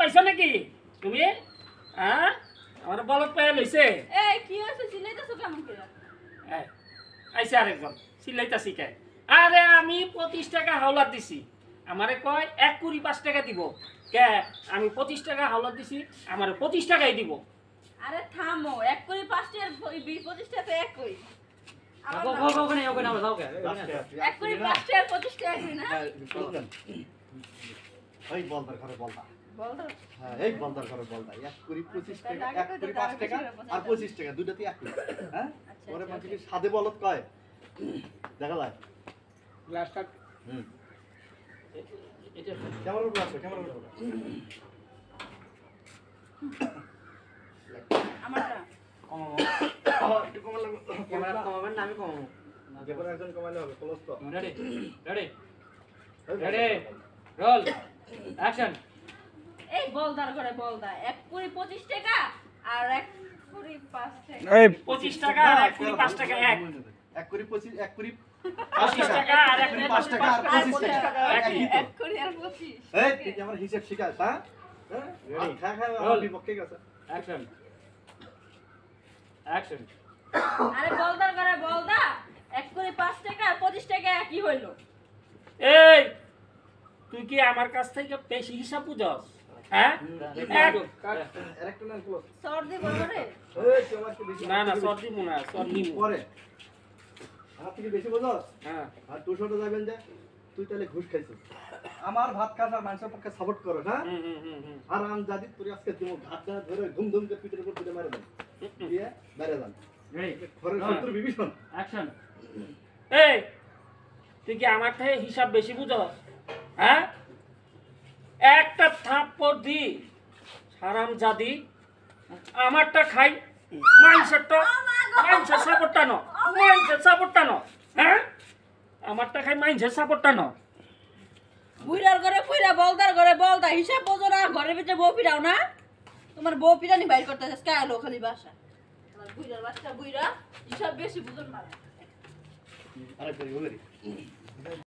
পাইছো নাকি তুমি? হ্যাঁ আমার বলত পাই লইছে। এই কি হইছে চিল্লাইতাছো কেমন করে? আইসা আরেকজন চিল্লাইতাছি কে? আরে আমি 25 টাকা হাওলাত দিছি, আমারে কয় 1 কুড়ি 5 টাকা দিব। কে আমি 25 টাকা হাওলাত দিছি, আমারে 25 টাকাই দিব। আরে থামো, 1 করে 5 টার 25 টাকা তো 1 কই। ওখানে আমরা যাও কে? 1 করে 5 টার 25 টাকা কই না? এই বলদার ঘরে বলদা। বল তো। হ্যাঁ এই বলদার ঘরে বলদা। 1 কুড়ি 25 টাকা, 1 কুড়ি 5 টাকা আর 25 টাকা দুইটাতে 1 কুড়ি। হ্যাঁ? পরে মাঝে কি সাদে বলত কয়? দেখা যায়। গ্লাসটা এটা ক্যামেরার উপর আছে, ক্যামেরার উপর। আমারটা কমাবো। একটু কমা লাগবে। ক্যামেরা কমাবেন না আমি কমাবো। যেকোনো একজন কমাইলে হবে, ক্লোজ তো। Ready ready ready roll action. এই বলদার ঘরে বলদা 1 করে 25 টাকা আর 1 করে 5 টাকা। এই 25 টাকা আর 1 কুড়ি 5 টাকা এক। 1 কুড়ি 25, 1 কুড়ি 25 টাকা আর 1 কুড়ি 5 টাকা। আর 25 টাকা। একই তো। 1 করে আর 25। এই তুই কি আমার হিসাব শিখাস, হ্যাঁ? হ্যাঁ? খা খা আমার বিপক্ষে গেছে। Action action. আরে বলদার ঘরে বলদা 1 করে 5 টাকা আর 25 টাকা একই হইলো। এই তুই কি আমার কাছ থেকে বেশি হিসাব বুঝস? হ্যাঁ আরেকটা না ক্লোজ। সর দিব ঘরে। এই তুই আমার থেকে বেশি না না সর্দি মুনা সর্দি মু পরে আমার থেকে বেশি বুঝস? হ্যাঁ আর তুই ছোট যাবেন যে তুই তাহলে ঘুষ খাইছিস। আমার ভাত খাস আর মানুষের পক্ষে সাপোর্ট করো, হ্যাঁ? আর আমি জাদি তুই আজকে তুমি ঘাটটা ধরে ধুম ধুম করে পিঠের উপর তুলে মারে দেন দিয়ে বেড়ে যান রেডি ঘরের শত্রু বিভীষণ। অ্যাকশন। এই তুই কি আমার থেকে হিসাব বেশি বুঝস? হ্যাঁ একটা থাপ্পড় দি হারামজাদি আমারটা খাই মাইন্সটা মাইন্সের সাপোর্টটা ন মাইন্সের সাপোর্টটা ন হ্যাঁ আমারটা খাই মাইন্সের সাপোর্টটা ন বুইরার ঘরে বুইরা বলদার ঘরে বলদা হিসাব বোঝো না, ঘরের ভিতরে বউ পিরাও না। তোমার বউ পিরানি বাইর করতেছে কালো খালি বাসা। তোমার বুইরার বাচ্চা বুইরা হিসাব বেশি বুঝন না। আরেকবার বলি